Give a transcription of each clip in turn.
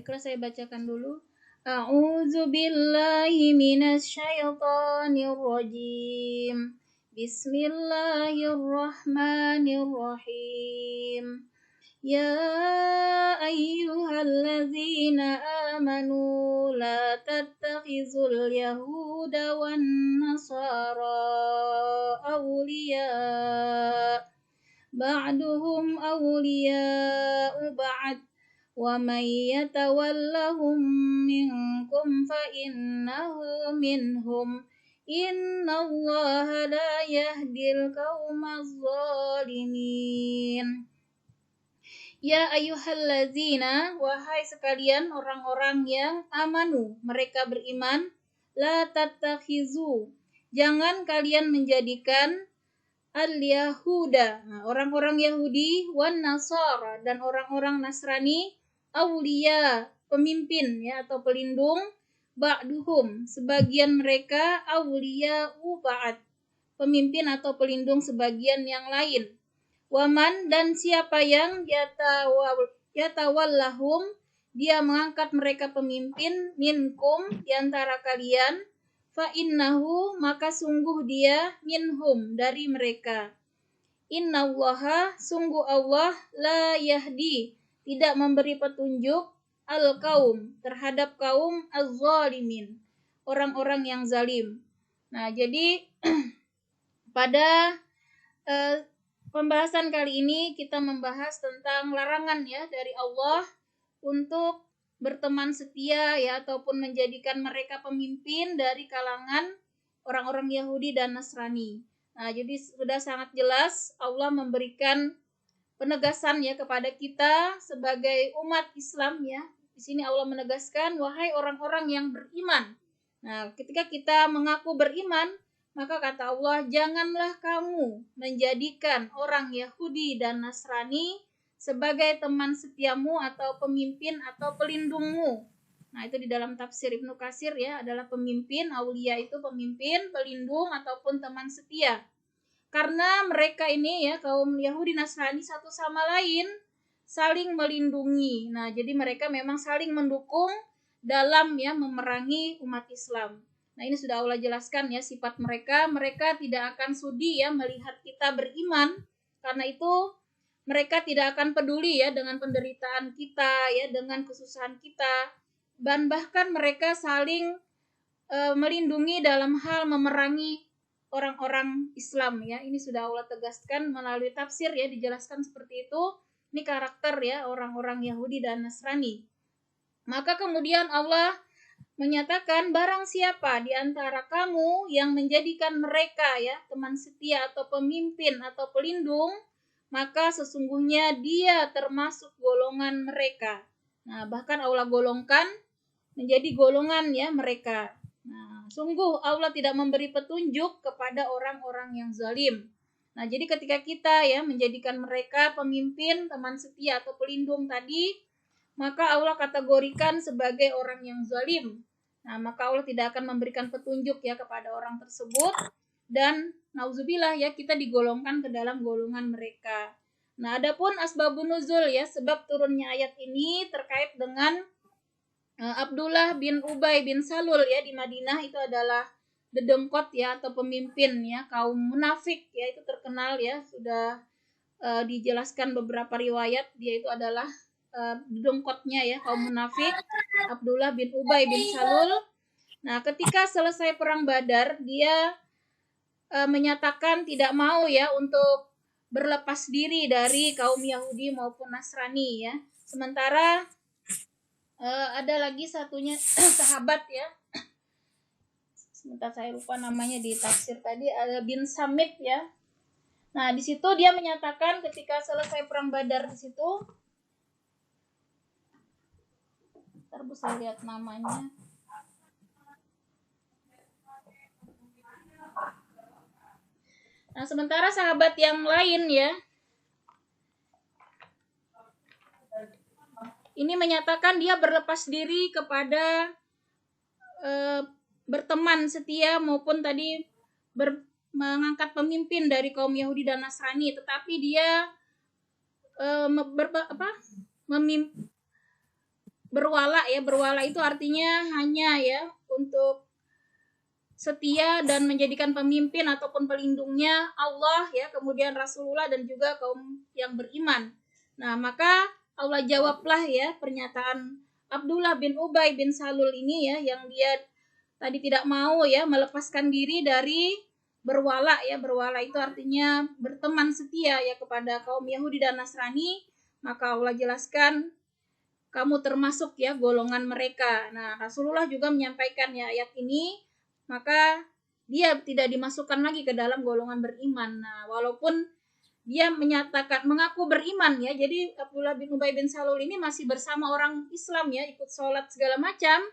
Baiklah, saya bacakan dulu. A'udzu billahi minasyaitonir rajim. Bismillahirrahmanirrahim. Ya ayyuhalladzina amanu la tattakhizul yahuda wan nasara awliya ba'duhum awliya'u ba'd wa may yatawallahum minkum fa innahu minhum innallaha la yahdil qaumaz zalimin. Ya ayyuhallazina, wahai sekalian orang-orang yang amanu, mereka beriman, la tattakhizu, jangan kalian menjadikan al-Yahuda, orang-orang Yahudi, wan Nasara, dan orang-orang Nasrani, awliya, pemimpin ya atau pelindung, ba'duhum, sebagian mereka awliya ba'd, pemimpin atau pelindung sebagian yang lain. Waman, dan siapa yang yatawallahum, dia mengangkat mereka pemimpin, minkum, di antara kalian, fa innahu, maka sungguh dia, minhum, dari mereka. Innallaha, sungguh Allah, la yahdi, tidak memberi petunjuk, al-kaum, terhadap kaum az-zalimin, orang-orang yang zalim. Nah, jadi pada pembahasan kali ini kita membahas tentang larangan ya dari Allah untuk berteman setia ya ataupun menjadikan mereka pemimpin dari kalangan orang-orang Yahudi dan Nasrani. Nah, jadi sudah sangat jelas Allah memberikan penegasan ya kepada kita sebagai umat Islam ya. Di sini Allah menegaskan, wahai orang-orang yang beriman. Nah, ketika kita mengaku beriman, maka kata Allah, janganlah kamu menjadikan orang Yahudi dan Nasrani sebagai teman setiamu atau pemimpin atau pelindungmu. Nah, itu di dalam tafsir Ibnu Katsir ya, adalah pemimpin, aulia itu pemimpin, pelindung ataupun teman setia. Karena mereka ini ya, kaum Yahudi Nasrani satu sama lain saling melindungi. Nah, jadi mereka memang saling mendukung dalam ya memerangi umat Islam. Nah, ini sudah Allah jelaskan ya sifat mereka. Mereka tidak akan sudi ya melihat kita beriman. Karena itu mereka tidak akan peduli ya dengan penderitaan kita ya, dengan kesusahan kita. Dan bahkan mereka saling melindungi dalam hal memerangi orang-orang Islam ya. Ini sudah Allah tegaskan melalui tafsir ya, dijelaskan seperti itu. Ini karakter ya orang-orang Yahudi dan Nasrani. Maka kemudian Allah menyatakan, barang siapa di antara kamu yang menjadikan mereka ya teman setia atau pemimpin atau pelindung, maka sesungguhnya dia termasuk golongan mereka. Nah, bahkan Allah golongkan menjadi golongan ya mereka. Nah, sungguh Allah tidak memberi petunjuk kepada orang-orang yang zalim. Nah, jadi ketika kita ya menjadikan mereka pemimpin, teman setia atau pelindung tadi, maka Allah kategorikan sebagai orang yang zalim. Nah, maka Allah tidak akan memberikan petunjuk ya kepada orang tersebut, dan nauzubillah ya kita digolongkan ke dalam golongan mereka. Nah, adapun asbabun nuzul ya, sebab turunnya ayat ini terkait dengan Abdullah bin Ubay bin Salul ya di Madinah, itu adalah dedengkot ya atau pemimpin ya kaum munafik ya, itu terkenal ya, sudah dijelaskan beberapa riwayat, dia itu adalah dedengkotnya ya kaum munafik, Abdullah bin Ubay bin Salul. Nah, ketika selesai perang Badar, dia menyatakan tidak mau ya untuk berlepas diri dari kaum Yahudi maupun Nasrani ya. Sementara ada lagi satunya sahabat ya, sebentar saya lupa namanya di tafsir tadi, ada bin Samit ya. Nah, di situ dia menyatakan ketika selesai perang Badar di situ, ntar Bu saya lihat namanya. Nah, sementara sahabat yang lain ya, ini menyatakan dia berlepas diri kepada berteman setia maupun tadi mengangkat pemimpin dari kaum Yahudi dan Nasrani, tetapi dia berwala ya. Berwala itu artinya hanya ya untuk setia dan menjadikan pemimpin ataupun pelindungnya Allah ya, kemudian Rasulullah dan juga kaum yang beriman. Nah, maka Allah jawablah ya pernyataan Abdullah bin Ubay bin Salul ini ya, yang dia tadi tidak mau ya melepaskan diri dari berwala ya. Berwala itu artinya berteman setia ya kepada kaum Yahudi dan Nasrani. Maka Allah jelaskan kamu termasuk ya golongan mereka. Nah, Rasulullah juga menyampaikan ya ayat ini, maka dia tidak dimasukkan lagi ke dalam golongan beriman. Nah, walaupun dia menyatakan mengaku beriman ya, jadi Abdullah bin Ubay bin Salul ini masih bersama orang Islam ya, ikut sholat segala macam,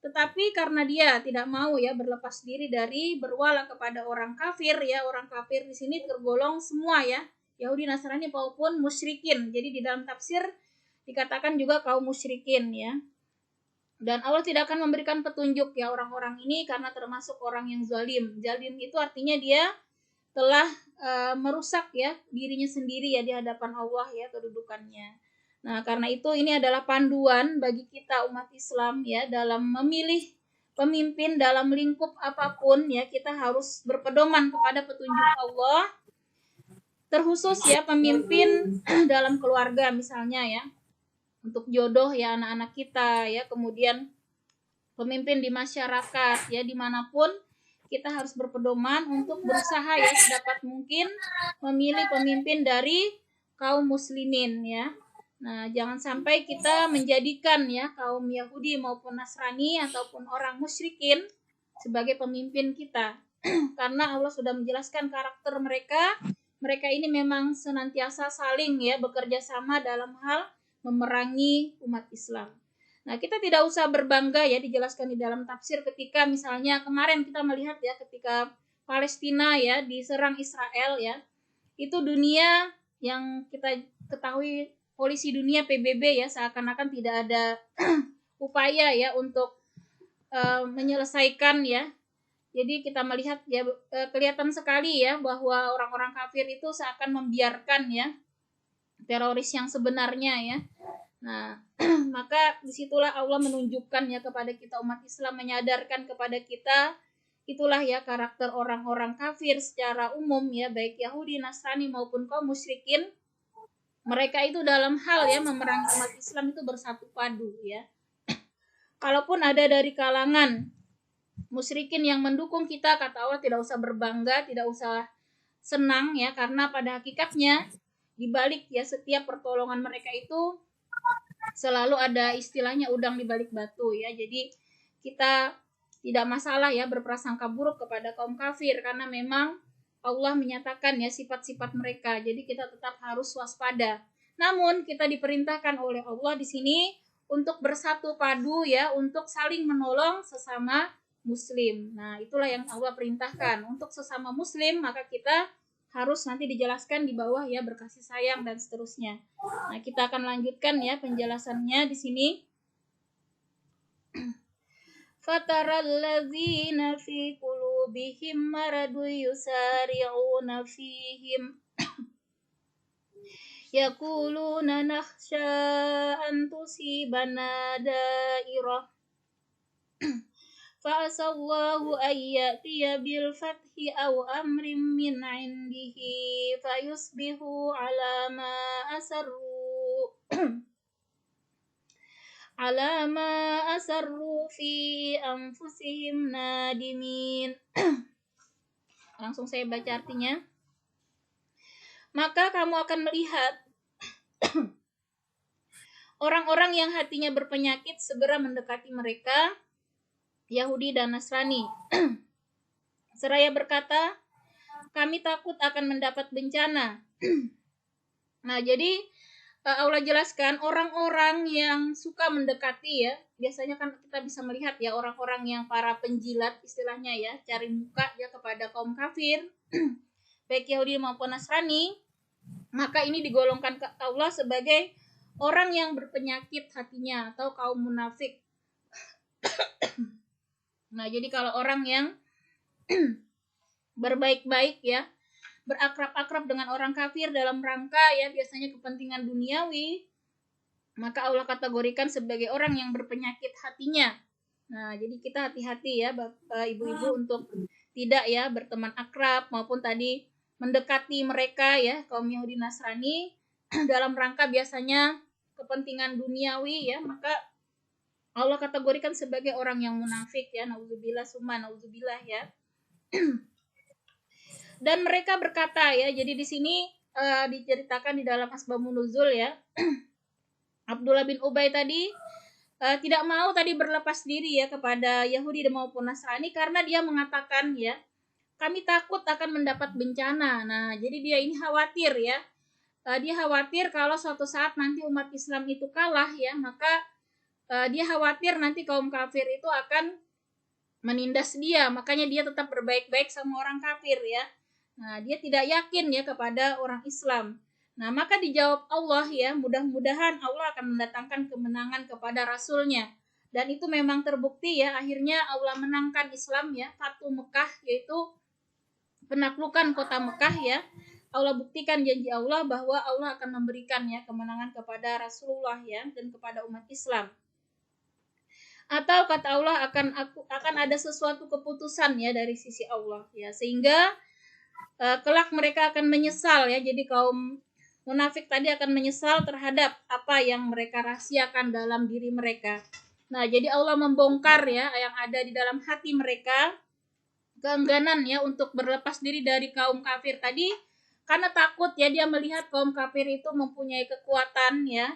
tetapi karena dia tidak mau ya berlepas diri dari berwala kepada orang kafir ya. Orang kafir di sini tergolong semua ya, Yahudi, Nasrani maupun musyrikin. Jadi di dalam tafsir dikatakan juga kaum musyrikin ya. Dan Allah tidak akan memberikan petunjuk ya orang-orang ini karena termasuk orang yang zalim. Zalim itu artinya dia telah merusak ya dirinya sendiri ya di hadapan Allah ya kedudukannya. Nah, karena itu ini adalah panduan bagi kita umat Islam ya dalam memilih pemimpin dalam lingkup apapun ya, kita harus berpedoman kepada petunjuk Allah. Terkhusus ya pemimpin dalam keluarga misalnya ya, untuk jodoh ya anak-anak kita ya, kemudian pemimpin di masyarakat ya, dimanapun kita harus berpedoman untuk berusaha ya sedapat mungkin memilih pemimpin dari kaum muslimin ya. Nah, jangan sampai kita menjadikan ya kaum Yahudi maupun Nasrani ataupun orang musyrikin sebagai pemimpin kita. Karena Allah sudah menjelaskan karakter mereka. Mereka ini memang senantiasa saling ya bekerja sama dalam hal memerangi umat Islam. Nah, kita tidak usah berbangga ya, dijelaskan di dalam tafsir ketika misalnya kemarin kita melihat ya ketika Palestina ya diserang Israel ya. Itu dunia yang kita ketahui, polisi dunia PBB ya, seakan-akan tidak ada upaya ya untuk menyelesaikan ya. Jadi kita melihat ya kelihatan sekali ya bahwa orang-orang kafir itu seakan membiarkan ya teroris yang sebenarnya ya. Nah, maka disitulah Allah menunjukkan ya kepada kita umat Islam, menyadarkan kepada kita itulah ya karakter orang-orang kafir secara umum ya, baik Yahudi, Nasrani maupun kaum musyrikin. Mereka itu dalam hal ya memerangi umat Islam itu bersatu padu ya. Kalaupun ada dari kalangan musyrikin yang mendukung kita, kata Allah tidak usah berbangga, tidak usah senang ya, karena pada hakikatnya di balik ya setiap pertolongan mereka itu selalu ada istilahnya udang di balik batu ya. Jadi kita tidak masalah ya berprasangka buruk kepada kaum kafir, karena memang Allah menyatakan ya sifat-sifat mereka. Jadi kita tetap harus waspada. Namun kita diperintahkan oleh Allah di sini untuk bersatu padu ya, untuk saling menolong sesama muslim. Nah, itulah yang Allah perintahkan untuk sesama muslim, maka kita harus nanti dijelaskan di bawah ya berkasih sayang dan seterusnya. Nah, kita akan lanjutkan ya penjelasannya di sini. Fatarallazina fi qulubihim maradu yusari'una fihim yaquluna nakhsha an tusibana da'irah fa'asallahu ayyatiya bil fathi aw amrim min indihi fayusbihu ala ma asarru ala ma asarru fi anfusihim nadimin. Langsung saya baca artinya. Maka kamu akan melihat orang-orang yang hatinya berpenyakit segera mendekati mereka, Yahudi dan Nasrani. Seraya berkata, kami takut akan mendapat bencana. Nah, jadi Allah jelaskan orang-orang yang suka mendekati ya, biasanya kan kita bisa melihat ya orang-orang yang para penjilat istilahnya ya, cari muka ya kepada kaum kafir, baik Yahudi maupun Nasrani, maka ini digolongkan ke Allah sebagai orang yang berpenyakit hatinya atau kaum munafik. Nah, jadi kalau orang yang berbaik-baik ya, berakrab-akrab dengan orang kafir dalam rangka ya biasanya kepentingan duniawi, maka Allah kategorikan sebagai orang yang berpenyakit hatinya. Nah, jadi kita hati-hati ya Bapak Ibu-ibu untuk tidak ya berteman akrab maupun tadi mendekati mereka ya kaum Yahudi Nasrani dalam rangka biasanya kepentingan duniawi ya, maka Allah kategorikan sebagai orang yang munafik ya, nauzubillah summa nauzubillah ya. Dan mereka berkata ya, jadi di sini diceritakan di dalam asbabun nuzul ya. Abdullah bin Ubay tadi tidak mau tadi berlepas diri ya kepada Yahudi maupun Nasrani karena dia mengatakan ya, kami takut akan mendapat bencana. Nah, jadi dia ini khawatir ya. Dia khawatir kalau suatu saat nanti umat Islam itu kalah ya, maka dia khawatir nanti kaum kafir itu akan menindas dia. Makanya dia tetap berbaik-baik sama orang kafir ya. Nah, dia tidak yakin ya kepada orang Islam. Nah, maka dijawab Allah ya, mudah-mudahan Allah akan mendatangkan kemenangan kepada Rasulnya. Dan itu memang terbukti ya, akhirnya Allah menangkan Islam ya, Fatu Mekah, yaitu penaklukan kota Mekah ya. Allah buktikan janji Allah bahwa Allah akan memberikan ya kemenangan kepada Rasulullah ya, dan kepada umat Islam. Atau kata Allah akan ada sesuatu keputusan ya dari sisi Allah ya, sehingga kelak mereka akan menyesal ya. Jadi kaum munafik tadi akan menyesal terhadap apa yang mereka rahasiakan dalam diri mereka. Nah, jadi Allah membongkar ya yang ada di dalam hati mereka, keengganan ya untuk berlepas diri dari kaum kafir tadi, karena takut ya dia melihat kaum kafir itu mempunyai kekuatan ya.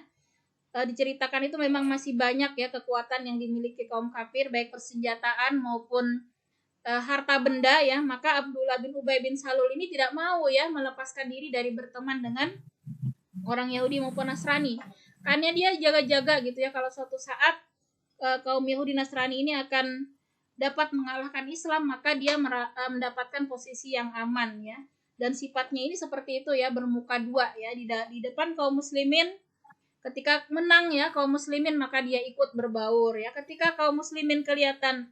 Diceritakan itu memang masih banyak ya kekuatan yang dimiliki kaum kafir, baik persenjataan maupun harta benda ya. Maka Abdullah bin Ubay bin Salul ini tidak mau ya melepaskan diri dari berteman dengan orang Yahudi maupun Nasrani, karena dia jaga-jaga gitu ya, kalau suatu saat kaum Yahudi Nasrani ini akan dapat mengalahkan Islam, maka dia mendapatkan posisi yang aman ya. Dan sifatnya ini seperti itu ya, bermuka dua ya, di depan kaum muslimin ketika menang ya kaum muslimin, maka dia ikut berbaur ya. Ketika kaum muslimin kelihatan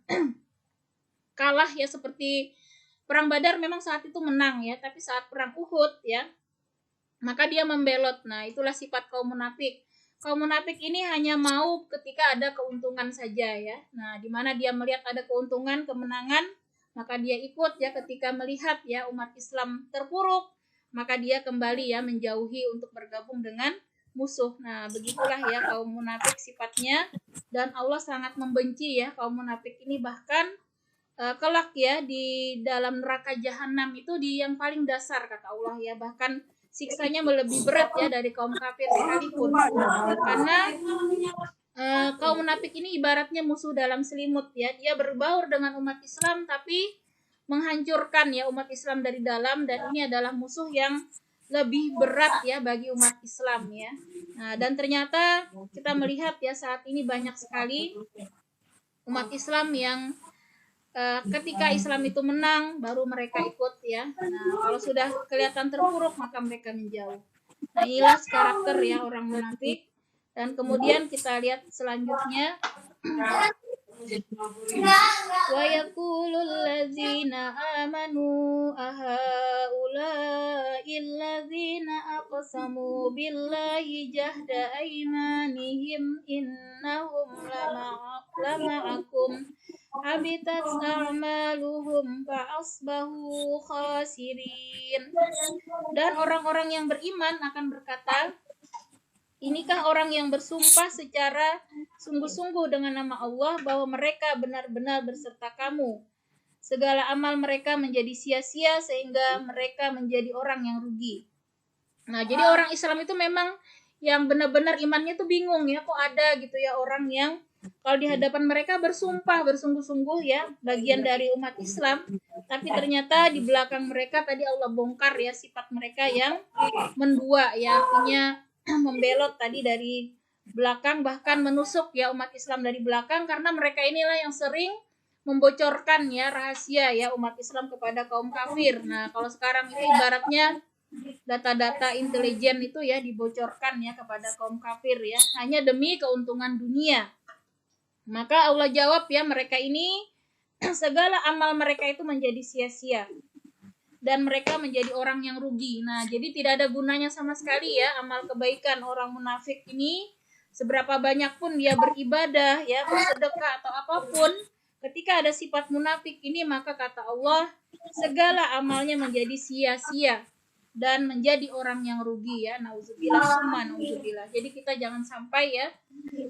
kalah ya, seperti perang Badar memang saat itu menang ya, tapi saat perang Uhud ya, maka dia membelot. Nah, itulah sifat kaum munafik. Kaum munafik ini hanya mau ketika ada keuntungan saja ya. Nah, di mana dia melihat ada keuntungan, kemenangan, maka dia ikut ya. Ketika melihat ya umat Islam terpuruk, maka dia kembali ya menjauhi untuk bergabung dengan musuh. Nah, begitulah ya kaum munafik sifatnya, dan Allah sangat membenci ya kaum munafik ini. Bahkan kelak ya di dalam neraka jahanam itu di yang paling dasar kata Allah ya, bahkan siksanya lebih berat ya dari kaum kafir sekalipun, karena kaum munafik ini ibaratnya musuh dalam selimut ya. Dia berbaur dengan umat Islam tapi menghancurkan ya umat Islam dari dalam, dan ini adalah musuh yang lebih berat ya bagi umat Islam ya. Nah, dan ternyata kita melihat ya saat ini banyak sekali umat Islam yang ketika Islam itu menang baru mereka ikut ya. Nah, kalau sudah kelihatan terpuruk maka mereka menjauh. Nah, inilah karakter ya orang munafik. Dan kemudian kita lihat selanjutnya, wa yaqulul ladzina amanu ahaula'il ladzina aqsamu billahi jahda aymanihim innahum lama'akum habitat a'maluhum fa'asbahu khasirin. Dan orang-orang yang beriman akan berkata, inikah orang yang bersumpah secara sungguh-sungguh dengan nama Allah bahwa mereka benar-benar berserta kamu. Segala amal mereka menjadi sia-sia sehingga mereka menjadi orang yang rugi. Nah, jadi orang Islam itu memang yang benar-benar imannya tuh bingung ya, kok ada gitu ya orang yang kalau di hadapan mereka bersumpah bersungguh-sungguh ya, bagian dari umat Islam, tapi ternyata di belakang mereka tadi Allah bongkar ya sifat mereka yang mendua ya, artinya membelot tadi dari belakang, bahkan menusuk ya umat Islam dari belakang, karena mereka inilah yang sering membocorkan ya rahasia ya umat Islam kepada kaum kafir. Nah, kalau sekarang itu ibaratnya data-data intelijen itu ya dibocorkan ya kepada kaum kafir ya, hanya demi keuntungan dunia. Maka Allah jawab ya, mereka ini segala amal mereka itu menjadi sia-sia dan mereka menjadi orang yang rugi. Nah, jadi tidak ada gunanya sama sekali ya amal kebaikan orang munafik ini seberapa banyak pun dia beribadah ya, bersedekah atau apapun, ketika ada sifat munafik ini maka kata Allah segala amalnya menjadi sia-sia dan menjadi orang yang rugi ya. Nauzubillah summa nauzubillah. Jadi kita jangan sampai ya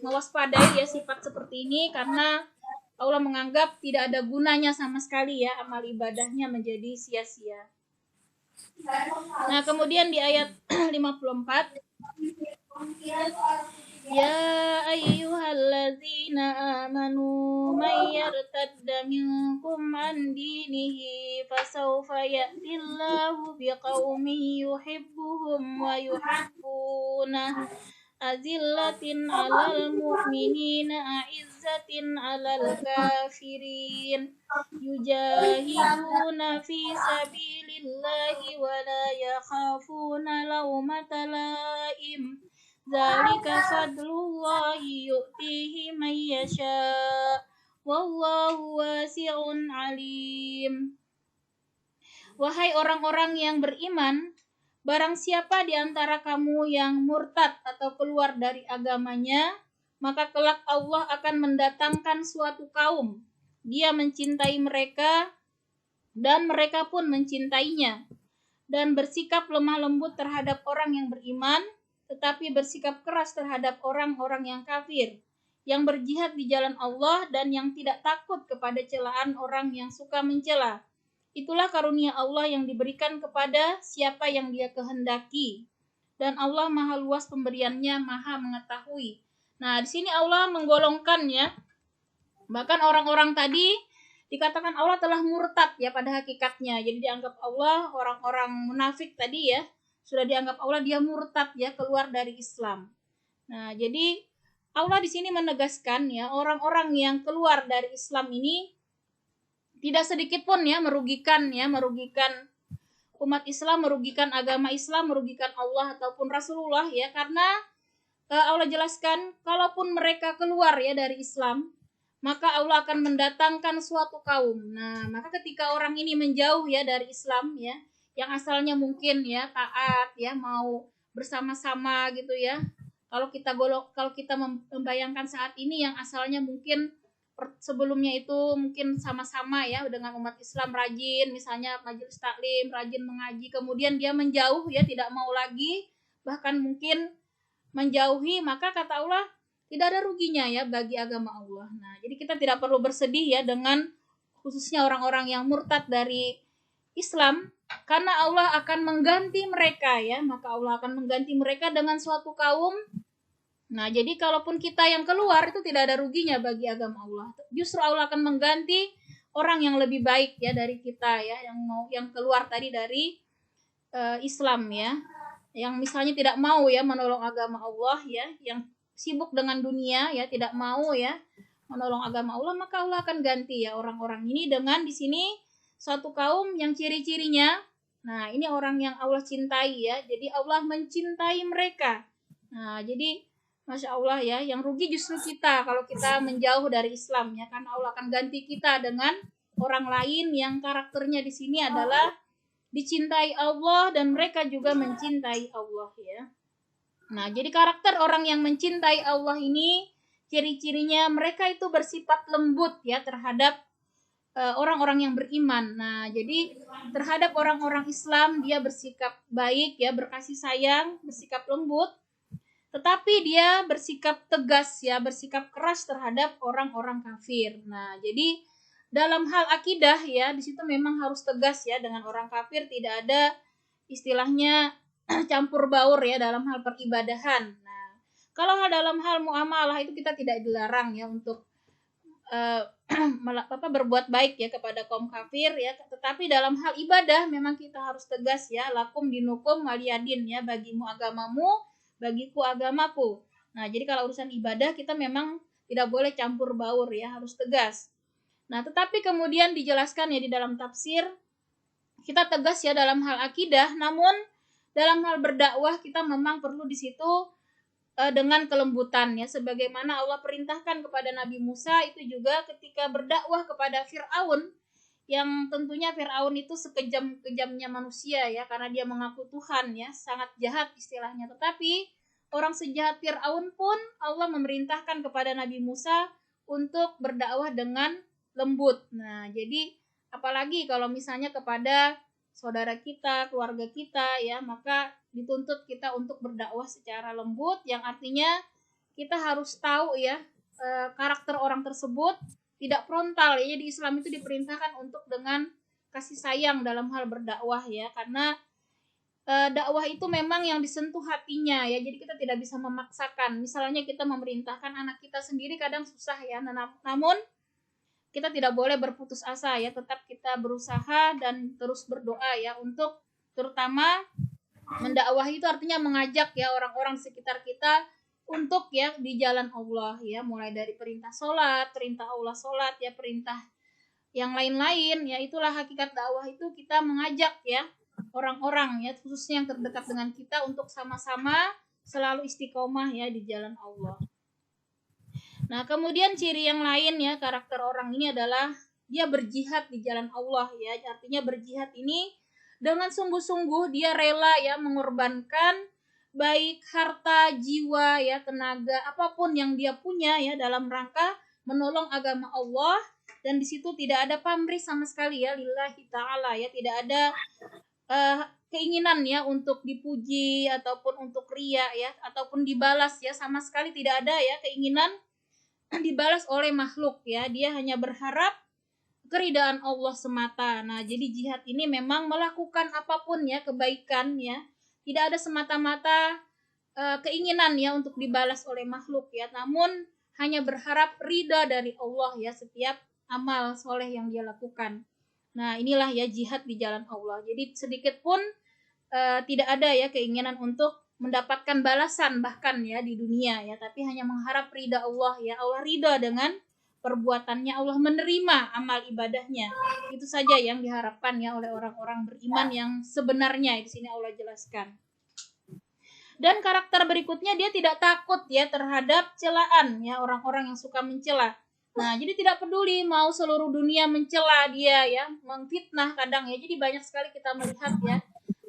mewaspadai ya sifat seperti ini, karena Allah menganggap tidak ada gunanya sama sekali ya amal ibadahnya menjadi sia-sia. Nah, kemudian di ayat 54, ya ayyuhalladzina amanu may yartadda minkum an dinihi fasawfa ya'tillahu biqaumin yuhibbuhum wa yuhibbunah azillatin 'alal mu'minina a'izzatin 'alal kafirin yujahiduna fi sabilillahi wa la yakhafuna lawmata laim dzalika fadlullahi yu'tihi man yasha wallahu wasi'un 'alim. Wahai orang-orang yang beriman, barang siapa di antara kamu yang murtad atau keluar dari agamanya, maka kelak Allah akan mendatangkan suatu kaum. Dia mencintai mereka dan mereka pun mencintainya, dan bersikap lemah lembut terhadap orang yang beriman, tetapi bersikap keras terhadap orang-orang yang kafir, yang berjihad di jalan Allah dan yang tidak takut kepada celaan orang yang suka mencela. Itulah karunia Allah yang diberikan kepada siapa yang Dia kehendaki. Dan Allah Maha luas pemberiannya, Maha mengetahui. Nah, di sini Allah menggolongkan ya. Bahkan orang-orang tadi dikatakan Allah telah murtad ya pada hakikatnya. Jadi dianggap Allah, orang-orang munafik tadi ya, sudah dianggap Allah dia murtad ya, keluar dari Islam. Nah, jadi Allah di sini menegaskan ya, orang-orang yang keluar dari Islam ini tidak sedikit pun ya merugikan umat Islam, merugikan agama Islam, merugikan Allah ataupun Rasulullah ya, karena Allah jelaskan kalaupun mereka keluar ya dari Islam, maka Allah akan mendatangkan suatu kaum. Nah, maka ketika orang ini menjauh ya dari Islam ya, yang asalnya mungkin ya taat ya, mau bersama-sama gitu ya. Kalau kita membayangkan saat ini yang asalnya mungkin sebelumnya itu mungkin sama-sama ya dengan umat Islam, rajin misalnya majelis taklim, rajin mengaji, kemudian dia menjauh ya, tidak mau lagi, bahkan mungkin menjauhi, maka kata Allah tidak ada ruginya ya bagi agama Allah. Nah, jadi kita tidak perlu bersedih ya dengan khususnya orang-orang yang murtad dari Islam, karena Allah akan mengganti mereka ya, maka Allah akan mengganti mereka dengan suatu kaum. Nah, jadi kalaupun kita yang keluar itu tidak ada ruginya bagi agama Allah. Justru Allah akan mengganti orang yang lebih baik ya dari kita ya, yang keluar tadi dari Islam ya, yang misalnya tidak mau ya menolong agama Allah ya, yang sibuk dengan dunia ya, tidak mau ya menolong agama Allah, maka Allah akan ganti ya orang-orang ini dengan di sini suatu kaum yang ciri-cirinya, nah ini orang yang Allah cintai ya, jadi Allah mencintai mereka. Nah, jadi Masya Allah ya, yang rugi justru kita kalau kita menjauh dari Islam ya, karena Allah akan ganti kita dengan orang lain yang karakternya di sini adalah dicintai Allah dan mereka juga mencintai Allah ya. Nah, jadi karakter orang yang mencintai Allah ini ciri-cirinya mereka itu bersifat lembut ya terhadap orang-orang yang beriman. Nah, jadi terhadap orang-orang Islam dia bersikap baik ya, berkasih sayang, bersikap lembut. Tetapi dia bersikap tegas ya, bersikap keras terhadap orang-orang kafir. Nah, jadi dalam hal akidah ya, di situ memang harus tegas ya dengan orang kafir, tidak ada istilahnya campur baur ya dalam hal peribadahan. Nah, kalau dalam hal muamalah itu kita tidak dilarang ya untuk berbuat baik ya kepada kaum kafir ya, tetapi dalam hal ibadah memang kita harus tegas ya, lakum dinukum waliyadin ya, bagimu agamamu, bagiku agamaku. Nah, jadi kalau urusan ibadah kita memang tidak boleh campur baur ya, harus tegas. Nah, tetapi kemudian dijelaskan ya di dalam tafsir, kita tegas ya dalam hal akidah, namun dalam hal berdakwah kita memang perlu di situ dengan kelembutan ya, sebagaimana Allah perintahkan kepada Nabi Musa itu juga ketika berdakwah kepada Fir'aun, yang tentunya Fir'aun itu sekejam-kejamnya manusia ya, karena dia mengaku Tuhan ya, sangat jahat istilahnya, tetapi orang sejahat Fir'aun pun Allah memerintahkan kepada Nabi Musa untuk berdakwah dengan lembut. Nah, jadi apalagi kalau misalnya kepada saudara kita, keluarga kita ya, maka dituntut kita untuk berdakwah secara lembut, yang artinya kita harus tahu ya karakter orang tersebut, tidak frontal ya. Di Islam itu diperintahkan untuk dengan kasih sayang dalam hal berdakwah ya, karena dakwah itu memang yang disentuh hatinya ya, jadi kita tidak bisa memaksakan. Misalnya kita memerintahkan anak kita sendiri kadang susah ya, namun kita tidak boleh berputus asa ya, tetap kita berusaha dan terus berdoa ya, untuk terutama mendakwah itu artinya mengajak ya orang-orang sekitar kita untuk ya di jalan Allah ya, mulai dari perintah sholat, perintah Allah sholat ya, perintah yang lain-lain ya. Itulah hakikat dakwah, itu kita mengajak ya orang-orang ya, khususnya yang terdekat dengan kita, untuk sama-sama selalu istiqomah ya di jalan Allah. Nah, kemudian ciri yang lain ya karakter orang ini adalah dia berjihad di jalan Allah ya. Artinya berjihad ini dengan sungguh-sungguh, dia rela ya mengorbankan baik harta, jiwa ya, tenaga, apapun yang dia punya ya dalam rangka menolong agama Allah. Dan di situ tidak ada pamrih sama sekali ya, lillahi ta'ala ya, tidak ada keinginan ya untuk dipuji ataupun untuk ria ya, ataupun dibalas ya, sama sekali tidak ada ya keinginan dibalas oleh makhluk ya. Dia hanya berharap keridaan Allah semata. Nah, jadi jihad ini memang melakukan apapun ya kebaikan ya, tidak ada semata-mata keinginan ya untuk dibalas oleh makhluk ya, namun hanya berharap ridha dari Allah ya setiap amal soleh yang dia lakukan. Nah, inilah ya jihad di jalan Allah. Jadi sedikit pun tidak ada ya keinginan untuk mendapatkan balasan bahkan ya di dunia ya, tapi hanya mengharap ridha Allah ya. Allah ridha dengan perbuatannya, Allah menerima amal ibadahnya. Itu saja yang diharapkan ya oleh orang-orang beriman yang sebenarnya, di sini Allah jelaskan. Dan karakter berikutnya, dia tidak takut ya terhadap celaan ya, orang-orang yang suka mencela. Nah, jadi tidak peduli mau seluruh dunia mencela dia ya, memfitnah kadang ya. Jadi banyak sekali kita melihat ya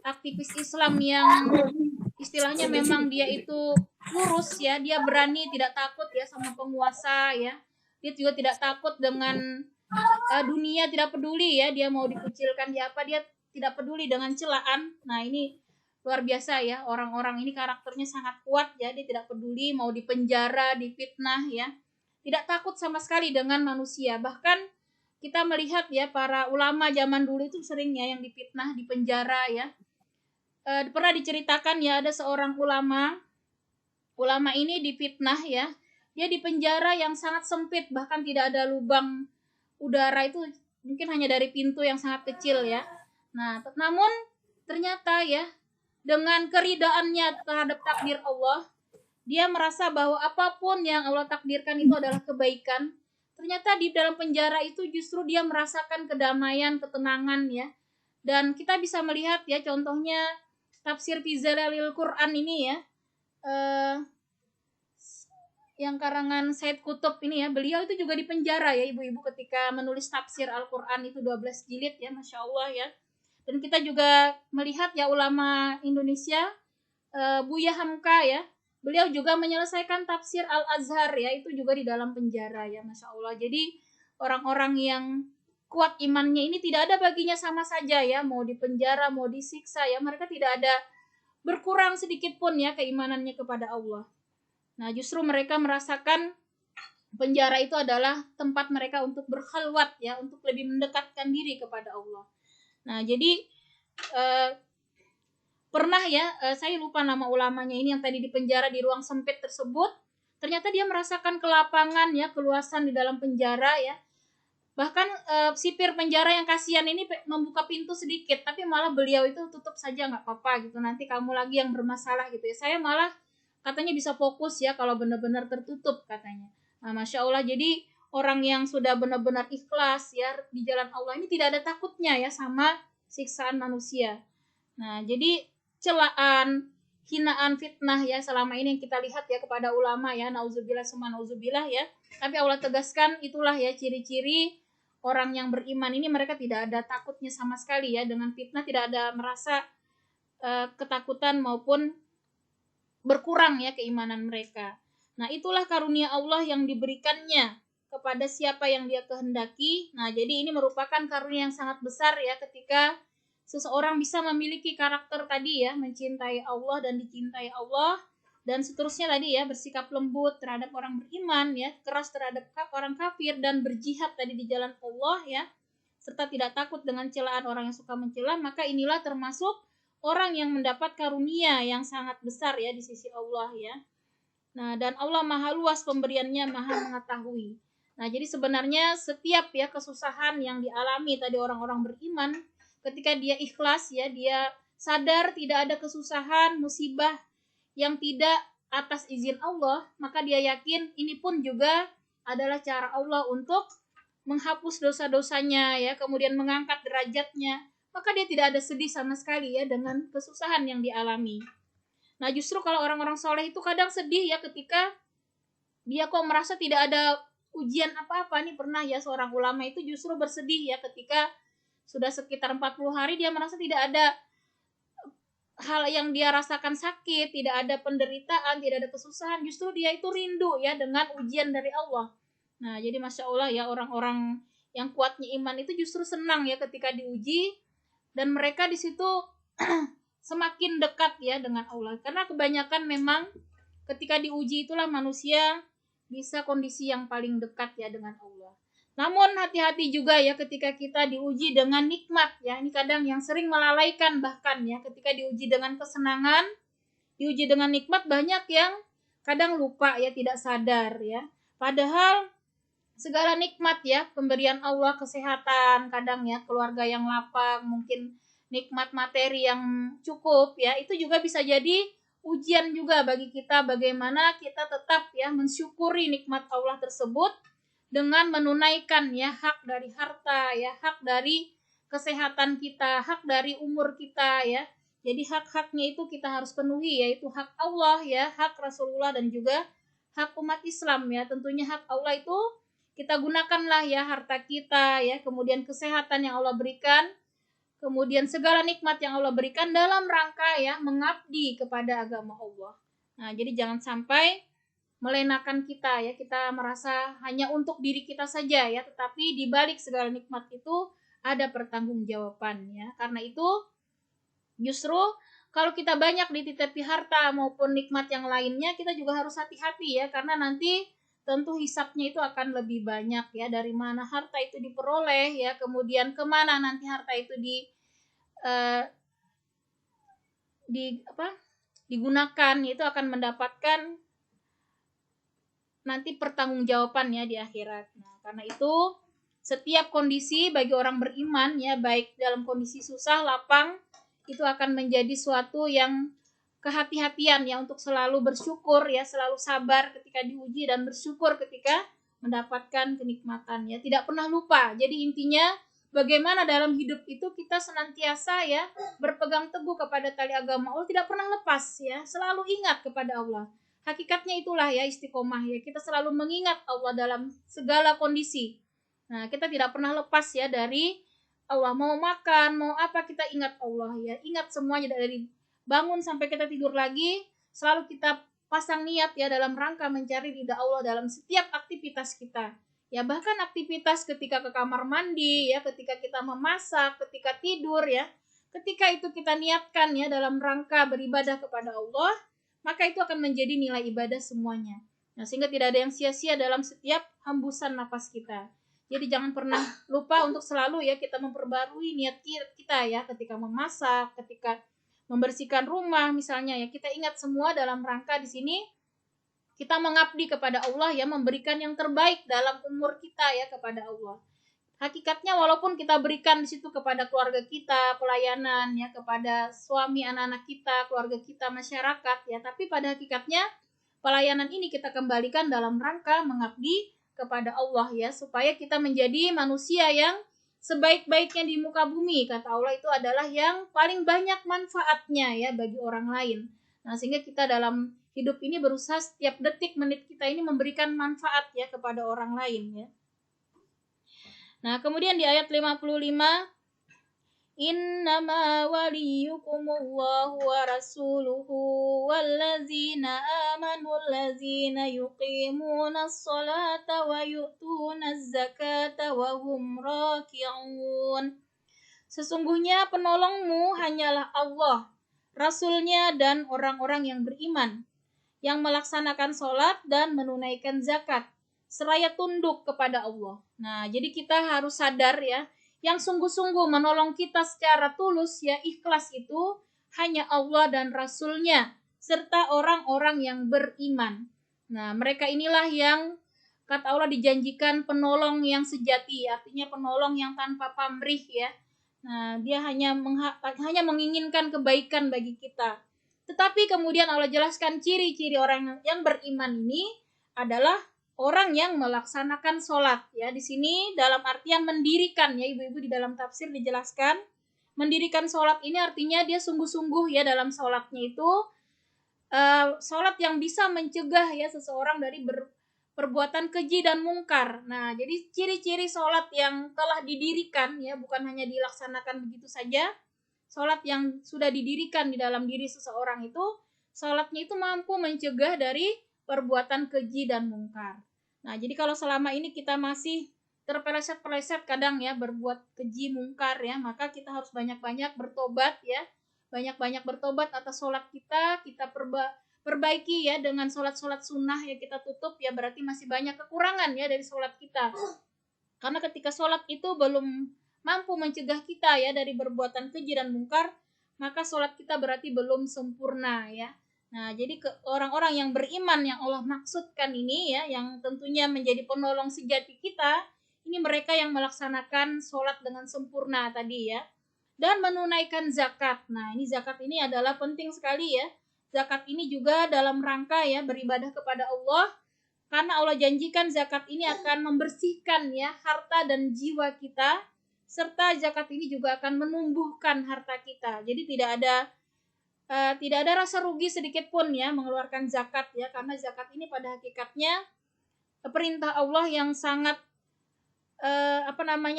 aktivis Islam yang istilahnya memang dia itu lurus ya, dia berani, tidak takut ya sama penguasa ya. Dia juga tidak takut dengan dunia, tidak peduli ya dia mau dikucilkan dia apa, dia tidak peduli dengan celaan. Nah, ini luar biasa ya, orang-orang ini karakternya sangat kuat ya, dia tidak peduli mau dipenjara, difitnah ya, tidak takut sama sekali dengan manusia. Bahkan kita melihat ya para ulama zaman dulu itu sering ya yang difitnah, dipenjara ya. Pernah diceritakan ya, ada seorang ulama ini difitnah ya, dia di penjara yang sangat sempit, bahkan tidak ada lubang udara, itu mungkin hanya dari pintu yang sangat kecil ya. Nah, namun ternyata ya dengan keridaannya terhadap takdir Allah, dia merasa bahwa apapun yang Allah takdirkan itu adalah kebaikan. Ternyata di dalam penjara itu justru dia merasakan kedamaian, ketenangan ya. Dan kita bisa melihat ya contohnya tafsir fi Zalalil Quran ini ya, yang karangan Said Qutb ini ya, beliau itu juga di penjara ya ibu-ibu ketika menulis tafsir Al-Quran itu 12 jilid ya, Masya Allah ya. Dan kita juga melihat ya ulama Indonesia, Buya Hamka ya, beliau juga menyelesaikan tafsir Al-Azhar ya, itu juga di dalam penjara ya, Masya Allah. Jadi orang-orang yang kuat imannya ini tidak ada baginya sama saja ya, mau di penjara, mau disiksa ya, mereka tidak ada berkurang sedikit pun ya keimanannya kepada Allah. Nah, justru mereka merasakan penjara itu adalah tempat mereka untuk berkhalwat ya, untuk lebih mendekatkan diri kepada Allah. Nah, jadi pernah ya, saya lupa nama ulamanya ini yang tadi di penjara di ruang sempit tersebut, ternyata dia merasakan kelapangan ya, keluasan di dalam penjara ya. Bahkan sipir penjara yang kasihan ini membuka pintu sedikit, tapi malah beliau itu tutup saja, nggak apa-apa gitu, nanti kamu lagi yang bermasalah gitu ya. Saya malah katanya bisa fokus ya kalau benar-benar tertutup katanya. Nah, Masya Allah, jadi orang yang sudah benar-benar ikhlas ya di jalan Allah ini tidak ada takutnya ya sama siksaan manusia. Nah, jadi celaan, hinaan, fitnah ya selama ini yang kita lihat ya kepada ulama ya, nauzubillah summa nauzubillah ya. Tapi Allah tegaskan itulah ya ciri-ciri orang yang beriman ini, mereka tidak ada takutnya sama sekali ya dengan fitnah, tidak ada merasa ketakutan maupun berkurang ya keimanan mereka. Nah, itulah karunia Allah yang diberikannya kepada siapa yang Dia kehendaki. Nah, jadi ini merupakan karunia yang sangat besar ya ketika seseorang bisa memiliki karakter tadi ya, mencintai Allah dan dicintai Allah, dan seterusnya tadi ya, bersikap lembut terhadap orang beriman ya, keras terhadap orang kafir, dan berjihad tadi di jalan Allah ya, serta tidak takut dengan celaan orang yang suka mencela. Maka inilah termasuk orang yang mendapat karunia yang sangat besar ya di sisi Allah ya. Nah, dan Allah maha luas pemberiannya, maha mengetahui. Nah, jadi sebenarnya setiap ya kesusahan yang dialami tadi orang-orang beriman, ketika dia ikhlas ya, dia sadar tidak ada kesusahan, musibah yang tidak atas izin Allah, maka dia yakin ini pun juga adalah cara Allah untuk menghapus dosa-dosanya ya, kemudian mengangkat derajatnya, maka dia tidak ada sedih sama sekali ya dengan kesusahan yang dialami. Nah, justru kalau orang-orang soleh itu kadang sedih ya ketika dia kok merasa tidak ada ujian apa-apa. Nih pernah ya seorang ulama itu justru bersedih ya ketika sudah sekitar 40 hari dia merasa tidak ada hal yang dia rasakan sakit, tidak ada penderitaan, tidak ada kesusahan. Justru dia itu rindu ya dengan ujian dari Allah. Nah, jadi Masya Allah ya, orang-orang yang kuatnya iman itu justru senang ya ketika diuji, dan mereka di situ semakin dekat ya dengan Allah. Karena kebanyakan memang ketika diuji itulah manusia bisa kondisi yang paling dekat ya dengan Allah. Namun hati-hati juga ya ketika kita diuji dengan nikmat ya. Ini kadang yang sering melalaikan bahkan ya, ketika diuji dengan kesenangan, diuji dengan nikmat, banyak yang kadang lupa ya, tidak sadar ya. Padahal segala nikmat ya, pemberian Allah, kesehatan, kadang ya keluarga yang lapang, mungkin nikmat materi yang cukup ya, itu juga bisa jadi ujian juga bagi kita, bagaimana kita tetap ya mensyukuri nikmat Allah tersebut dengan menunaikan ya hak dari harta ya, hak dari kesehatan kita, hak dari umur kita ya. Jadi hak-haknya itu kita harus penuhi, yaitu hak Allah ya, hak Rasulullah, dan juga hak umat Islam ya. Tentunya hak Allah itu kita gunakanlah ya harta kita ya, kemudian kesehatan yang Allah berikan, kemudian segala nikmat yang Allah berikan dalam rangka ya mengabdi kepada agama Allah. Nah, jadi jangan sampai melenakan kita ya, kita merasa hanya untuk diri kita saja ya, tetapi di balik segala nikmat itu ada pertanggungjawaban ya. Karena itu justru kalau kita banyak dititipi harta maupun nikmat yang lainnya, kita juga harus hati-hati ya, karena nanti tentu hisapnya itu akan lebih banyak ya, dari mana harta itu diperoleh ya, kemudian kemana nanti harta itu eh, digunakan, itu akan mendapatkan nanti pertanggungjawaban ya di akhirat. Nah, karena itu setiap kondisi bagi orang beriman ya, baik dalam kondisi susah, lapang, itu akan menjadi suatu yang kehati-hatian ya, untuk selalu bersyukur ya, selalu sabar ketika diuji, dan bersyukur ketika mendapatkan kenikmatan ya, tidak pernah lupa. Jadi intinya bagaimana dalam hidup itu kita senantiasa ya berpegang teguh kepada tali agama Allah, tidak pernah lepas ya, selalu ingat kepada Allah. Hakikatnya itulah ya istiqomah ya, kita selalu mengingat Allah dalam segala kondisi. Nah, kita tidak pernah lepas ya dari Allah. Mau makan, mau apa, kita ingat Allah ya, ingat semuanya dari bangun sampai kita tidur lagi, selalu kita pasang niat ya dalam rangka mencari ridha Allah dalam setiap aktivitas kita ya, bahkan aktivitas ketika ke kamar mandi ya, ketika kita memasak, ketika tidur ya, ketika itu kita niatkan ya dalam rangka beribadah kepada Allah, maka itu akan menjadi nilai ibadah semuanya. Nah, sehingga tidak ada yang sia-sia dalam setiap hembusan napas kita. Jadi jangan pernah lupa untuk selalu ya kita memperbarui niat kita ya, ketika memasak, ketika membersihkan rumah misalnya ya, kita ingat semua dalam rangka di sini kita mengabdi kepada Allah ya, memberikan yang terbaik dalam umur kita ya kepada Allah. Hakikatnya walaupun kita berikan di situ kepada keluarga kita, pelayanan ya, kepada suami, anak-anak kita, keluarga kita, masyarakat ya, tapi pada hakikatnya pelayanan ini kita kembalikan dalam rangka mengabdi kepada Allah ya, supaya kita menjadi manusia yang sebaik-baiknya di muka bumi. Kata Allah itu adalah yang paling banyak manfaatnya ya bagi orang lain. Nah, sehingga kita dalam hidup ini berusaha setiap detik menit kita ini memberikan manfaat ya kepada orang lain ya. Nah, kemudian di ayat 55, Innama waliyukumullahu wa rasuluhu wallazina amanu allazina yuqimuna as-salata wa yu'tuna az-zakata wa hum raki'un. Sesungguhnya penolongmu hanyalah Allah, Rasulnya dan orang-orang yang beriman, yang melaksanakan sholat dan menunaikan zakat, seraya tunduk kepada Allah. Nah, jadi kita harus sadar ya, yang sungguh-sungguh menolong kita secara tulus ya ikhlas itu hanya Allah dan Rasulnya, serta orang-orang yang beriman. Nah, mereka inilah yang kata Allah dijanjikan penolong yang sejati, artinya penolong yang tanpa pamrih ya. Nah, dia hanya menginginkan kebaikan bagi kita. Tetapi kemudian Allah jelaskan ciri-ciri orang yang beriman ini adalah orang yang melaksanakan sholat ya. Di sini dalam artian mendirikan ya, ibu-ibu di dalam tafsir dijelaskan mendirikan sholat ini artinya dia sungguh-sungguh ya dalam sholatnya itu sholat yang bisa mencegah ya seseorang dari perbuatan keji dan mungkar. Nah, jadi ciri-ciri sholat yang telah didirikan ya, bukan hanya dilaksanakan begitu saja. Sholat yang sudah didirikan di dalam diri seseorang itu, sholatnya itu mampu mencegah dari perbuatan keji dan mungkar. Nah, jadi kalau selama ini kita masih terpeleset-peleset kadang ya berbuat keji mungkar ya, maka kita harus banyak-banyak bertobat ya. Banyak-banyak bertobat atas sholat kita perbaiki ya dengan sholat-sholat sunnah ya kita tutup ya, berarti masih banyak kekurangan ya dari sholat kita. Karena ketika sholat itu belum mampu mencegah kita ya dari perbuatan keji dan mungkar, maka sholat kita berarti belum sempurna ya. Nah, jadi orang-orang yang beriman yang Allah maksudkan ini ya, yang tentunya menjadi penolong sejati kita, ini mereka yang melaksanakan sholat dengan sempurna tadi ya. Dan menunaikan zakat. Nah, ini zakat ini adalah penting sekali ya. Zakat ini juga dalam rangka ya beribadah kepada Allah, karena Allah janjikan zakat ini akan membersihkan ya harta dan jiwa kita, serta zakat ini juga akan menumbuhkan harta kita. Jadi tidak ada rasa rugi sedikit pun ya mengeluarkan zakat ya, karena zakat ini pada hakikatnya perintah Allah yang sangat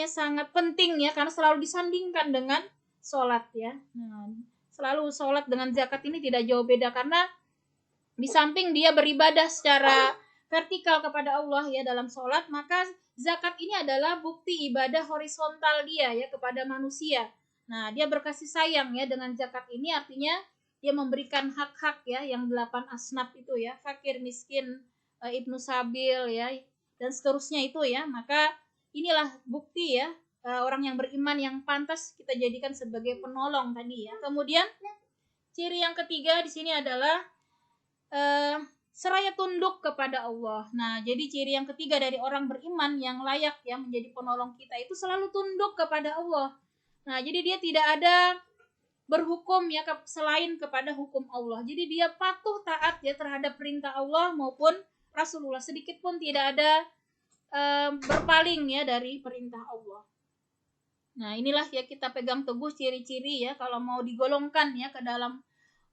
sangat penting ya, karena selalu disandingkan dengan sholat ya. Nah, selalu sholat dengan zakat ini tidak jauh beda, karena di samping dia beribadah secara vertikal kepada Allah ya dalam sholat, maka zakat ini adalah bukti ibadah horizontal dia ya kepada manusia. Nah, dia berkasih sayang ya dengan zakat ini, artinya dia memberikan hak-hak ya yang 8 asnaf itu ya, fakir, miskin, ibnu sabil ya, dan seterusnya itu ya. Maka inilah bukti ya orang yang beriman yang pantas kita jadikan sebagai penolong tadi ya. Kemudian ciri yang ketiga di sini adalah seraya tunduk kepada Allah. Nah, jadi ciri yang ketiga dari orang beriman yang layak ya menjadi penolong kita itu selalu tunduk kepada Allah. Nah, jadi dia tidak ada berhukum ya selain kepada hukum Allah. Jadi dia patuh taat ya terhadap perintah Allah maupun Rasulullah, sedikit pun tidak ada berpaling ya dari perintah Allah. Nah, inilah ya kita pegang teguh ciri-ciri ya kalau mau digolongkan ya ke dalam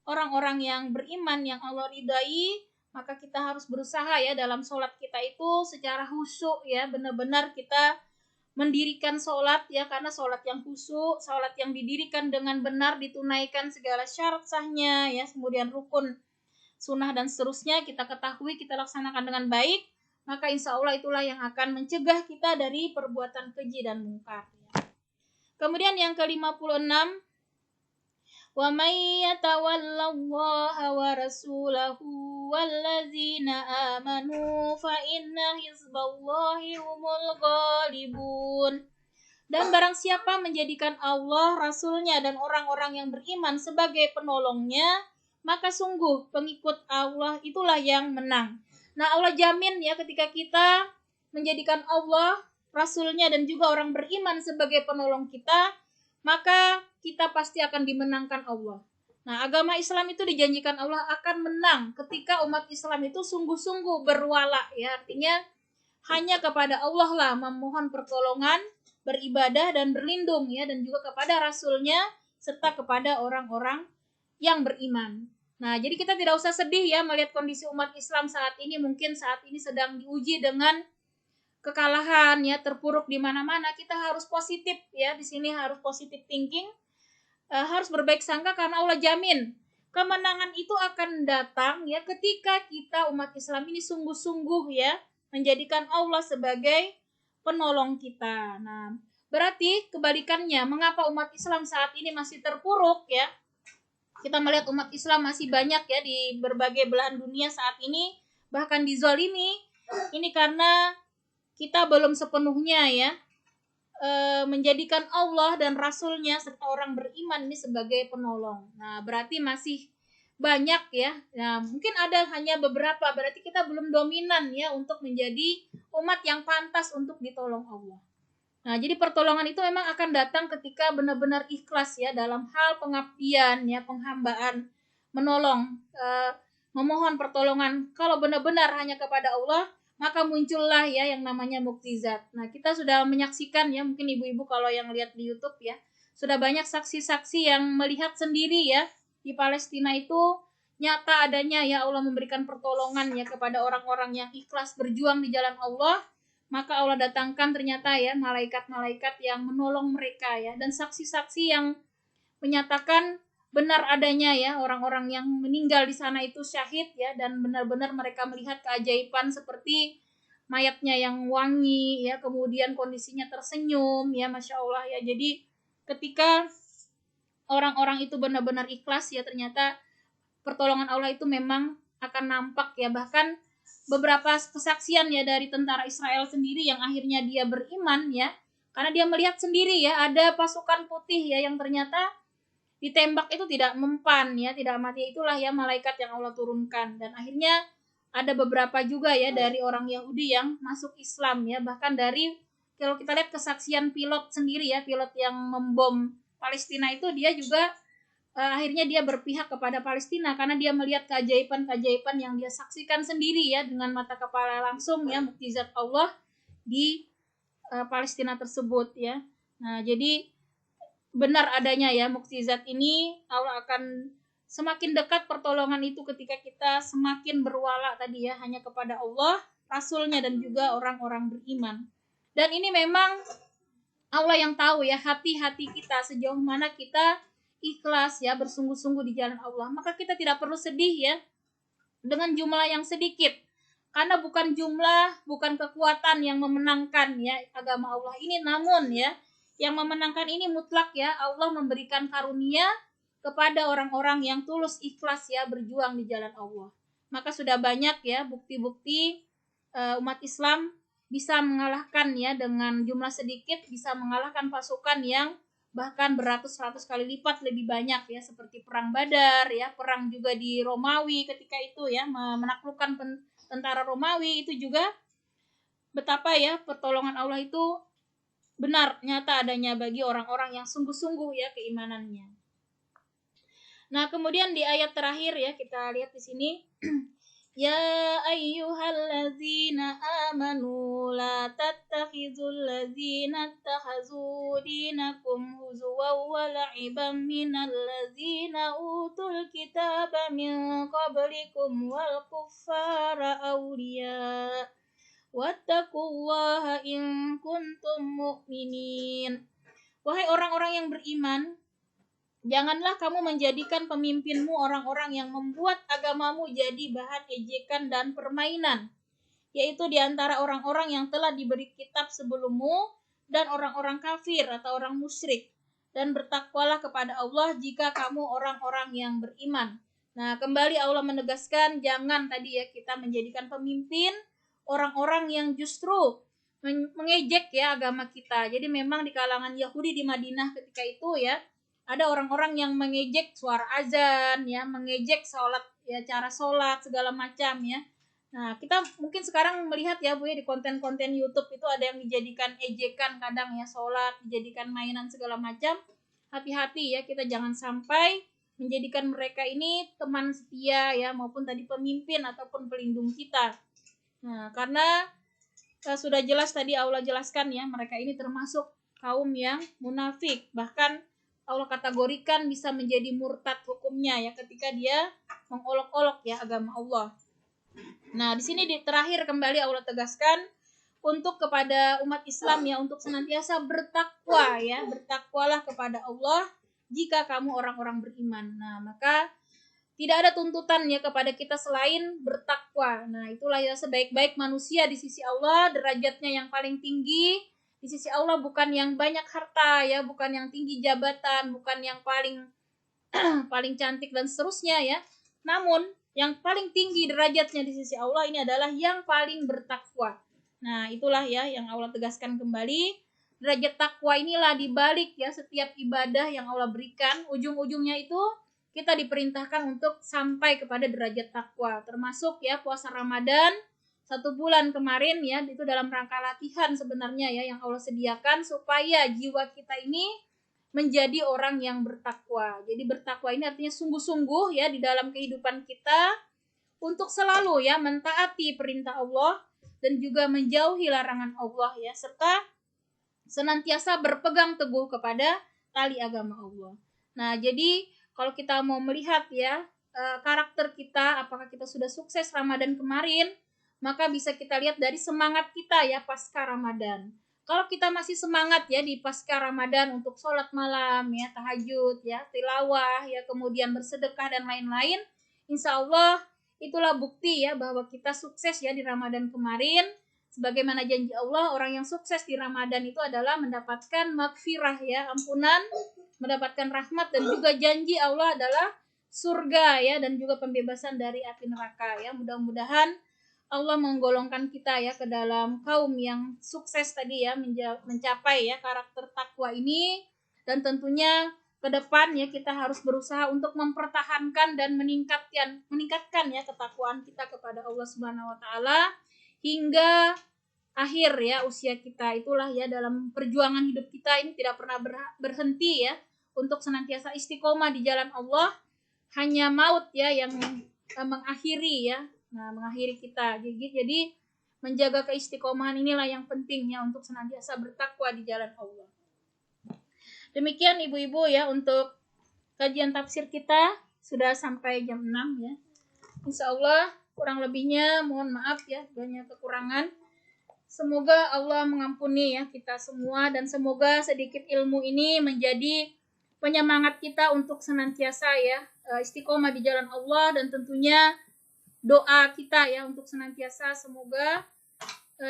orang-orang yang beriman yang Allah ridai, maka kita harus berusaha ya dalam sholat kita itu secara khusyuk ya, benar-benar kita mendirikan sholat ya, karena sholat yang khusyuk, sholat yang didirikan dengan benar, ditunaikan segala syarat sahnya ya, kemudian rukun, sunnah dan seterusnya kita ketahui, kita laksanakan dengan baik, maka insya Allah itulah yang akan mencegah kita dari perbuatan keji dan mungkar ya. Kemudian yang ke-56, wa may yatawallallaha wa rasulahu wallazina amanu fa inna hizballahi humul ghalibun. Dan barang siapa menjadikan Allah, Rasulnya dan orang-orang yang beriman sebagai penolongnya, maka sungguh pengikut Allah itulah yang menang. Nah, Allah jamin ya ketika kita menjadikan Allah, Rasulnya dan juga orang beriman sebagai penolong kita, maka kita pasti akan dimenangkan Allah. Nah, agama Islam itu dijanjikan Allah akan menang ketika umat Islam itu sungguh-sungguh berwala ya, artinya hanya kepada Allah lah memohon pertolongan, beribadah dan berlindung ya, dan juga kepada Rasulnya serta kepada orang-orang yang beriman. Nah, jadi kita tidak usah sedih ya melihat kondisi umat Islam saat ini, mungkin saat ini sedang diuji dengan kekalahan ya, terpuruk di mana-mana. Kita harus positif ya, di sini harus positive thinking. harus berbaik sangka karena Allah jamin kemenangan itu akan datang ya ketika kita umat Islam ini sungguh-sungguh ya menjadikan Allah sebagai penolong kita. Nah, berarti kebalikannya, mengapa umat Islam saat ini masih terpuruk ya? Kita melihat umat Islam masih banyak ya di berbagai belahan dunia saat ini bahkan dizalimi. Ini karena kita belum sepenuhnya ya menjadikan Allah dan Rasulnya serta orang beriman ini sebagai penolong. Nah, berarti masih banyak ya. Nah, mungkin ada hanya beberapa, berarti kita belum dominan ya untuk menjadi umat yang pantas untuk ditolong Allah. Nah, jadi pertolongan itu memang akan datang ketika benar-benar ikhlas ya dalam hal pengabdian ya, penghambaan, menolong, memohon pertolongan. Kalau benar-benar hanya kepada Allah, maka muncullah ya yang namanya mukjizat. Nah, kita sudah menyaksikan ya, mungkin ibu-ibu kalau yang lihat di YouTube ya, sudah banyak saksi-saksi yang melihat sendiri ya di Palestina itu nyata adanya ya Allah memberikan pertolongan ya kepada orang-orang yang ikhlas berjuang di jalan Allah, maka Allah datangkan ternyata ya malaikat-malaikat yang menolong mereka ya, dan saksi-saksi yang menyatakan benar adanya ya orang-orang yang meninggal di sana itu syahid ya, dan benar-benar mereka melihat keajaiban seperti mayatnya yang wangi ya, kemudian kondisinya tersenyum ya, Masya Allah ya. Jadi ketika orang-orang itu benar-benar ikhlas ya, ternyata pertolongan Allah itu memang akan nampak ya. Bahkan beberapa kesaksian ya dari tentara Israel sendiri yang akhirnya dia beriman ya, karena dia melihat sendiri ya ada pasukan putih ya yang ternyata ditembak itu tidak mempan ya, tidak mati. Itulah ya malaikat yang Allah turunkan, dan akhirnya ada beberapa juga ya dari orang Yahudi yang masuk Islam ya. Bahkan dari, kalau kita lihat kesaksian pilot sendiri ya, pilot yang membom Palestina itu, dia juga akhirnya dia berpihak kepada Palestina karena dia melihat keajaiban-keajaiban yang dia saksikan sendiri ya dengan mata kepala langsung ya, mukjizat Allah di Palestina tersebut ya. Nah, jadi benar adanya ya mukjizat ini, Allah akan semakin dekat pertolongan itu ketika kita semakin berwala tadi ya hanya kepada Allah, Rasulnya, dan juga orang-orang beriman. Dan ini memang Allah yang tahu ya hati-hati kita, sejauh mana kita ikhlas ya bersungguh-sungguh di jalan Allah. Maka kita tidak perlu sedih ya dengan jumlah yang sedikit, karena bukan jumlah, bukan kekuatan yang memenangkan ya agama Allah ini, namun ya yang memenangkan ini mutlak ya Allah memberikan karunia kepada orang-orang yang tulus ikhlas ya berjuang di jalan Allah. Maka sudah banyak ya bukti-bukti umat Islam bisa mengalahkan ya dengan jumlah sedikit, bisa mengalahkan pasukan yang bahkan beratus-ratus kali lipat lebih banyak ya, seperti perang Badar ya, perang juga di Romawi ketika itu ya, menaklukkan tentara Romawi. Itu juga betapa ya pertolongan Allah itu benar nyata adanya bagi orang-orang yang sungguh-sungguh ya keimanannya. Nah, kemudian di ayat terakhir ya kita lihat di sini ya ayyuhallazina amanu la tattakhizul ladzina takhazu dinakum huzwan wa la'iban minal ladzina utul kitaba min qablikum wal kuffara awliya wattaqullaha in kuntum mu'minin. Wahai orang-orang yang beriman, janganlah kamu menjadikan pemimpinmu orang-orang yang membuat agamamu jadi bahan ejekan dan permainan, yaitu di antara orang-orang yang telah diberi kitab sebelummu dan orang-orang kafir atau orang musyrik. Dan bertakwalah kepada Allah jika kamu orang-orang yang beriman. Nah, kembali Allah menegaskan jangan tadi ya kita menjadikan pemimpin orang-orang yang justru mengejek ya agama kita. Jadi memang di kalangan Yahudi di Madinah ketika itu ya, ada orang-orang yang mengejek suara azan ya, mengejek sholat ya, cara sholat segala macam ya. Nah, kita mungkin sekarang melihat ya Bu ya di konten-konten YouTube itu ada yang dijadikan ejekan kadang ya, sholat dijadikan mainan segala macam. Hati-hati ya, kita jangan sampai menjadikan mereka ini teman setia ya, maupun tadi pemimpin ataupun pelindung kita. Nah, karena sudah jelas tadi Allah jelaskan ya, mereka ini termasuk kaum yang munafik. Bahkan Allah kategorikan bisa menjadi murtad hukumnya ya ketika dia mengolok-olok ya agama Allah. Nah, di sini di terakhir kembali Allah tegaskan untuk kepada umat Islam ya untuk senantiasa bertakwa ya, bertakwalah kepada Allah jika kamu orang-orang beriman. Nah, maka tidak ada tuntutan ya kepada kita selain bertakwa. Nah, itulah ya sebaik-baik manusia di sisi Allah, derajatnya yang paling tinggi di sisi Allah, bukan yang banyak harta ya, bukan yang tinggi jabatan, bukan yang paling paling cantik dan seterusnya ya. Namun yang paling tinggi derajatnya di sisi Allah ini adalah yang paling bertakwa. Nah, itulah ya yang Allah tegaskan kembali. Derajat takwa inilah dibalik ya setiap ibadah yang Allah berikan, ujung-ujungnya itu kita diperintahkan untuk sampai kepada derajat takwa, termasuk ya puasa Ramadan 1 bulan kemarin ya, itu dalam rangka latihan sebenarnya ya yang Allah sediakan supaya jiwa kita ini menjadi orang yang bertakwa. Jadi bertakwa ini artinya sungguh-sungguh ya di dalam kehidupan kita untuk selalu ya mentaati perintah Allah dan juga menjauhi larangan Allah ya, serta senantiasa berpegang teguh kepada tali agama Allah. Nah, jadi kalau kita mau melihat ya karakter kita, apakah kita sudah sukses Ramadan kemarin, maka bisa kita lihat dari semangat kita ya pasca Ramadan. Kalau kita masih semangat ya di pasca Ramadan untuk sholat malam ya, tahajud ya, tilawah ya, kemudian bersedekah dan lain-lain, insya Allah itulah bukti ya bahwa kita sukses ya di Ramadan kemarin. Sebagaimana janji Allah, orang yang sukses di Ramadan itu adalah mendapatkan magfirah ya, ampunan, mendapatkan rahmat, dan juga janji Allah adalah surga ya, dan juga pembebasan dari api neraka ya. Mudah-mudahan Allah menggolongkan kita ya ke dalam kaum yang sukses tadi ya, mencapai ya karakter takwa ini. Dan tentunya ke depan ya kita harus berusaha untuk mempertahankan dan meningkatkan ya ketakwaan kita kepada Allah Subhanahu wa taala hingga akhir ya usia kita. Itulah ya dalam perjuangan hidup kita ini tidak pernah berhenti ya untuk senantiasa istiqomah di jalan Allah. Hanya maut ya yang mengakhiri ya, mengakhiri kita. Jadi menjaga keistiqomahan inilah yang penting ya untuk senantiasa bertakwa di jalan Allah. Demikian ibu-ibu ya untuk kajian tafsir kita, sudah sampai jam 6 ya. Insya Allah kurang lebihnya mohon maaf ya, banyak kekurangan. Semoga Allah mengampuni ya kita semua, dan semoga sedikit ilmu ini menjadi penyemangat kita untuk senantiasa ya istiqomah di jalan Allah, dan tentunya doa kita ya untuk senantiasa semoga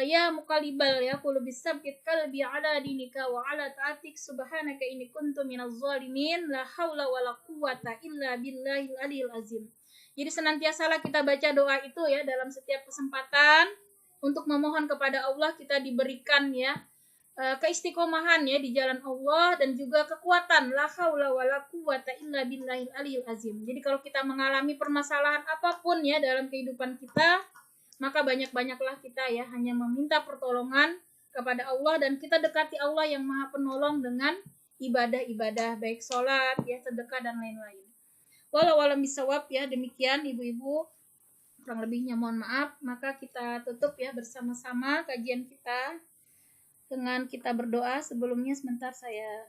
ya muqallibal ya qulubi sabit qalbi ala dinika wa ala ta'atik subhanaka inni kuntu minaz zalimin la haula wala quwata illa billahil aliyil azim. Jadi senantiasalah kita baca doa itu ya dalam setiap kesempatan untuk memohon kepada Allah kita diberikan ya keistiqomahan ya di jalan Allah, dan juga kekuatan la haula wala quwata illa billahil aliyil azim. Jadi kalau kita mengalami permasalahan apapun ya dalam kehidupan kita, maka banyak-banyaklah kita ya hanya meminta pertolongan kepada Allah, dan kita dekati Allah yang Maha Penolong dengan ibadah-ibadah baik sholat ya, sedekah dan lain-lain. Walau alam bisawab ya, demikian ibu-ibu, kurang lebihnya mohon maaf. Maka kita tutup ya bersama-sama kajian kita dengan kita berdoa. Sebelumnya sebentar saya